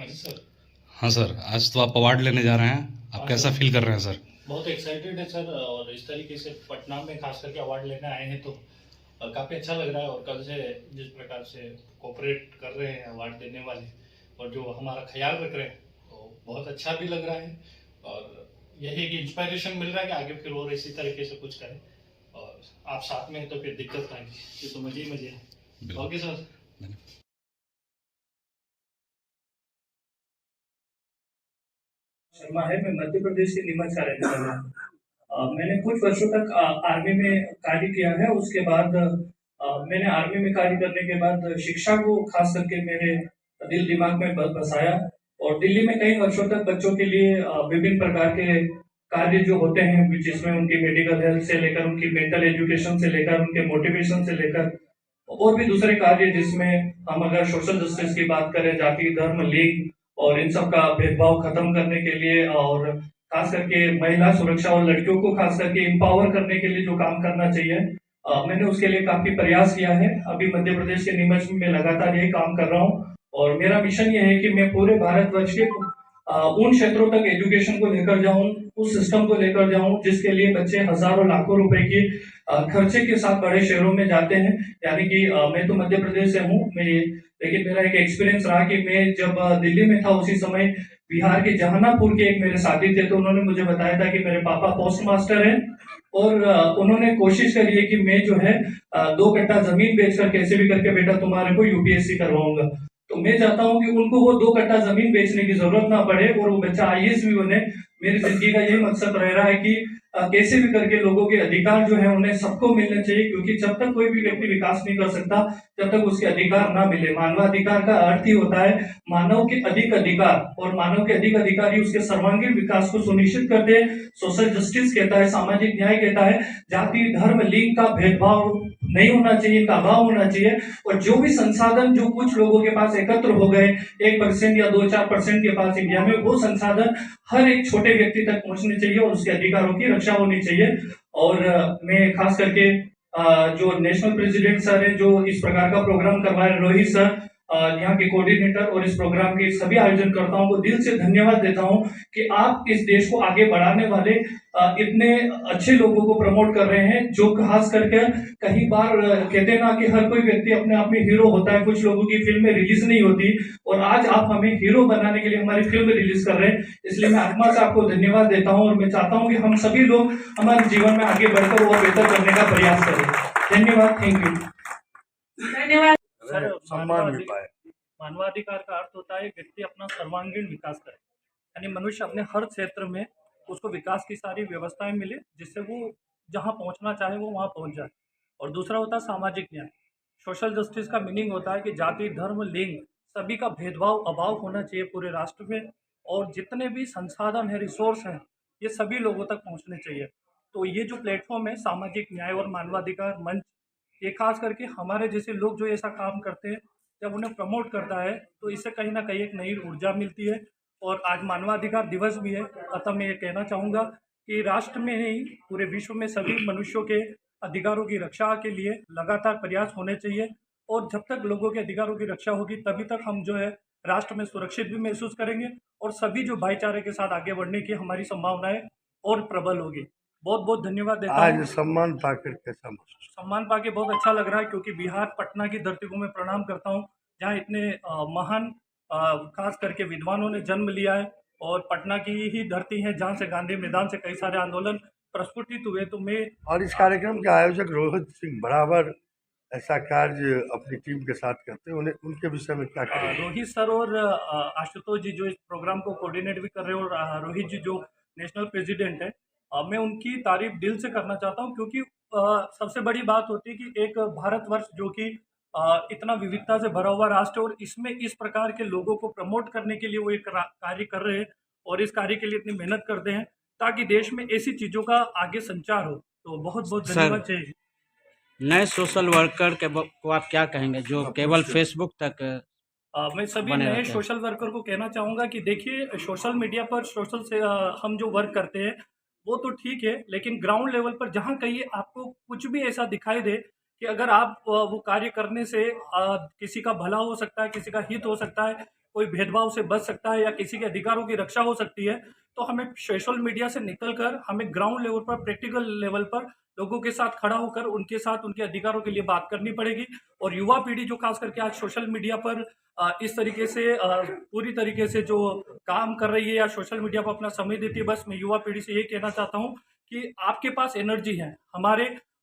हाँ जी सर। हाँ सर, आज तो आप अवार्ड लेने जा रहे हैं। आप हाँ कैसा सर, फ़ील कर रहे हैं सर? बहुत एक्साइटेड है सर। और इस तरीके से पटना में खास करके अवार्ड लेने आए हैं तो काफ़ी अच्छा लग रहा है। और कल से जिस प्रकार से कोऑपरेट कर रहे हैं अवार्ड देने वाले और जो हमारा ख्याल रख रहे हैं, तो बहुत अच्छा भी लग रहा है। और यही एक इंस्पायरेशन मिल रहा है कि आगे फिर और इसी तरीके से कुछ करें। और आप साथ में हैं तो फिर दिक्कत ना आएगी, ये तो मज़े ही मज़े हैं। बिल्कुल। Okay sir. शर्मा है, मैं मध्य प्रदेश के नीमच का रहने वाला हूँ। मैंने कुछ वर्षों तक आर्मी में कार्य किया है। उसके बाद मैंने आर्मी में कार्य करने के बाद शिक्षा को खास करके मेरे दिल दिमाग में बसाया। और दिल्ली में कई वर्षों तक बच्चों के लिए विभिन्न प्रकार के कार्य जो होते हैं, जिसमें उनकी मेडिकल हेल्थ से लेकर उनकी मेंटल एजुकेशन से लेकर उनके मोटिवेशन से लेकर और भी दूसरे कार्य, जिसमें हम अगर सोशल जस्टिस की बात करें, जाति धर्म लिंग और इन सब का भेदभाव खत्म करने के लिए, और खास करके महिला सुरक्षा और लड़कियों को खास करके एम्पावर करने के लिए जो काम करना चाहिए, मैंने उसके लिए काफी प्रयास किया है। अभी मध्य प्रदेश के नीमच में मैं लगातार यही काम कर रहा हूँ। और मेरा मिशन ये है कि मैं पूरे भारतवर्ष के उन क्षेत्रों तक एजुकेशन को लेकर जाऊं, उस सिस्टम को लेकर जाऊं जिसके लिए बच्चे हजारों लाखों रुपए की खर्चे के साथ बड़े शहरों में जाते हैं। यानी कि मैं तो मध्य प्रदेश से हूँ मैं, लेकिन मेरा एक एक्सपीरियंस रहा कि मैं जब दिल्ली में था उसी समय बिहार के जहानापुर के एक मेरे साथी थे, तो उन्होंने मुझे बताया था कि मेरे पापा पोस्ट मास्टर हैं। और उन्होंने कोशिश करी है कि मैं जो है 2 कट्टा जमीन बेचकर कैसे भी करके बेटा तुम्हारे को यूपीएससी करवाऊंगा। तो मैं चाहता हूँ कि उनको वो 2 कट्टा जमीन बेचने की जरूरत ना पड़े और वो बच्चा आईएएस भी बने। मेरी जिंदगी का यही मकसद रह रहा है कि कैसे भी करके लोगों के अधिकार जो है उन्हें सबको मिलने चाहिए, क्योंकि जब तक कोई भी व्यक्ति विकास नहीं कर सकता जब तक उसके अधिकार ना मिले। मानवाधिकार का अर्थ ही होता है मानव के अधिक अधिकार, और मानव के अधिक अधिकार ही उसके सर्वांगीण विकास को सुनिश्चित करते हैं। सोशल जस्टिस कहता है, सामाजिक न्याय कहता है, जाति धर्म लिंग का भेदभाव नहीं होना चाहिए, इनका अभाव होना चाहिए। और जो भी संसाधन जो कुछ लोगों के पास एकत्र हो गए, 1% या 2-4% के पास इंडिया में, वो संसाधन हर एक छोटे व्यक्ति तक पहुंचने चाहिए और उसके अधिकारों की रक्षा होनी चाहिए। और मैं खास करके जो नेशनल प्रेसिडेंट सर है, जो इस प्रकार का प्रोग्राम करवा रहे, रोहित सर, यहाँ के कोऑर्डिनेटर और इस प्रोग्राम के सभी आयोजनकर्ताओं को दिल से धन्यवाद देता हूँ कि आप इस देश को आगे बढ़ाने वाले इतने अच्छे लोगों को प्रमोट कर रहे हैं, जो खास करके कई बार कहते हैं ना कि हर कोई व्यक्ति अपने आप में हीरो होता है, कुछ लोगों की फिल्में रिलीज नहीं होती, और आज आप हमें हीरो बनाने के लिए हमारी फिल्म रिलीज कर रहे हैं। इसलिए मैं आत्मा से आपको धन्यवाद देता हूं और मैं चाहता हूं कि हम सभी लोग हमारे जीवन में आगे बढ़कर और बेहतर करने का प्रयास करें। धन्यवाद, थैंक यू। धन्यवाद सर। सम्मान भी पाए। मानवाधिकार का अर्थ होता है व्यक्ति अपना सर्वांगीण विकास करे, यानी मनुष्य अपने हर क्षेत्र में उसको विकास की सारी व्यवस्थाएं मिले, जिससे वो जहाँ पहुँचना चाहे वो वहाँ पहुँच जाए। और दूसरा होता है सामाजिक न्याय। सोशल जस्टिस का मीनिंग होता है कि जाति धर्म लिंग सभी का भेदभाव अभाव होना चाहिए पूरे राष्ट्र में, और जितने भी संसाधन है रिसोर्स हैं ये सभी लोगों तक पहुँचने चाहिए। तो ये जो प्लेटफॉर्म है सामाजिक न्याय और मानवाधिकार मंच, ये खास करके हमारे जैसे लोग जो ऐसा काम करते हैं, जब उन्हें प्रमोट करता है तो इससे कहीं ना कहीं एक नई ऊर्जा मिलती है। और आज मानवाधिकार दिवस भी है, अतः मैं ये कहना चाहूँगा कि राष्ट्र में नहीं पूरे विश्व में सभी मनुष्यों के अधिकारों की रक्षा के लिए लगातार प्रयास होने चाहिए। और जब तक लोगों के अधिकारों की रक्षा होगी तभी तक हम जो है राष्ट्र में सुरक्षित भी महसूस करेंगे, और सभी जो भाईचारे के साथ आगे बढ़ने की हमारी संभावनाएं और प्रबल होगी। बहुत बहुत धन्यवाद देता आज हूँ। सम्मान पाकर कैसा महसूस? सम्मान पाके बहुत अच्छा लग रहा है, क्योंकि बिहार पटना की धरती को मैं प्रणाम करता हूँ, जहाँ इतने महान खास करके विद्वानों ने जन्म लिया है। और पटना की ही धरती है जहाँ से गांधी मैदान से कई सारे आंदोलन प्रस्फुटित हुए। तो मैं और इस कार्यक्रम के आयोजक रोहित सिंह बराबर ऐसा कार्य अपनी टीम के साथ करते हैं, उन्हें उनके विषय में क्या करेंगे? रोहित सर और आशुतोष जी जो इस प्रोग्राम को कोऑर्डिनेट भी कर रहे हैं, और रोहित जी जो नेशनल प्रेसिडेंट है, मैं उनकी तारीफ दिल से करना चाहता हूँ, क्योंकि सबसे बड़ी बात होती है कि एक भारतवर्ष जो कि इतना विविधता से भरा हुआ राष्ट्र है, और इसमें इस प्रकार के लोगों को प्रमोट करने के लिए वो एक कार्य कर रहे हैं, और इस कार्य के लिए इतनी मेहनत करते हैं ताकि देश में ऐसी चीज़ों का आगे संचार हो। तो बहुत बहुत सर, धन्यवाद चाहिए। नए सोशल वर्कर को आप क्या कहेंगे जो केवल फेसबुक तक मैं सभी बने नए रहते हैं? सोशल वर्कर को कहना चाहूँगा कि देखिए, सोशल मीडिया पर सोशल से हम जो वर्क करते हैं वो तो ठीक है, लेकिन ग्राउंड लेवल पर जहाँ कहीं आपको कुछ भी ऐसा दिखाई दे कि अगर आप वो कार्य करने से किसी का भला हो सकता है, किसी का हित हो सकता है, कोई भेदभाव से बच सकता है या किसी के अधिकारों की रक्षा हो सकती है, तो हमें सोशल मीडिया से निकलकर हमें ग्राउंड लेवल पर, प्रैक्टिकल लेवल पर लोगों के साथ खड़ा होकर उनके साथ उनके अधिकारों के लिए बात करनी पड़ेगी। और युवा पीढ़ी जो खास करके आज सोशल मीडिया पर इस तरीके से पूरी तरीके से जो काम कर रही है या सोशल मीडिया पर अपना समय देती है, बस मैं युवा पीढ़ी से ये कहना चाहता हूँ कि आपके पास एनर्जी है।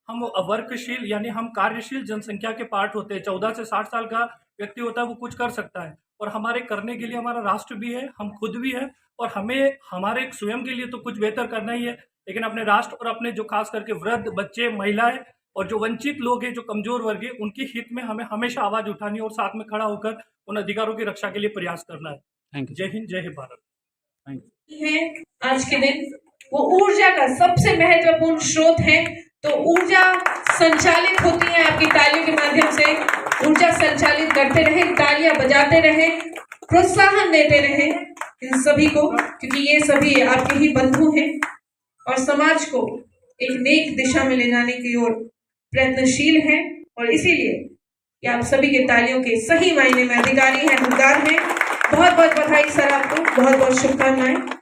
हम वर्कशील यानी हम कार्यशील जनसंख्या के पार्ट होते हैं। 14 से 60 साल का व्यक्ति होता है, वो कुछ कर सकता है और हमारे करने के लिए हमारा राष्ट्र भी है, हम खुद भी है और हमें हमारे स्वयं के लिए तो कुछ बेहतर करना ही है, लेकिन अपने राष्ट्र और अपने जो खास करके वृद्ध, बच्चे, महिलाएं और जो वंचित लोग हैं, जो कमजोर वर्ग है, उनके हित में हमें हमेशा आवाज उठानी है और साथ में खड़ा होकर उन अधिकारों की रक्षा के लिए प्रयास करना है। Thank you. जय हिंद, जय भारत। Thank you. है आज के दिन वो ऊर्जा का सबसे महत्वपूर्ण स्रोत है। तो ऊर्जा संचालित होती है आपकी तालियों के माध्यम से। ऊर्जा संचालित करते रहे, तालियां बजाते रहे, प्रोत्साहन देते रहे इन सभी को, क्योंकि ये सभी आपके ही बंधु हैं और समाज को एक नेक दिशा में ले जाने की ओर प्रयत्नशील हैं। और इसीलिए ये आप सभी के तालियों के सही मायने में अधिकारी हैं, हकदार हैं। बहुत बहुत बधाई सर, आपको बहुत बहुत शुभकामनाएं।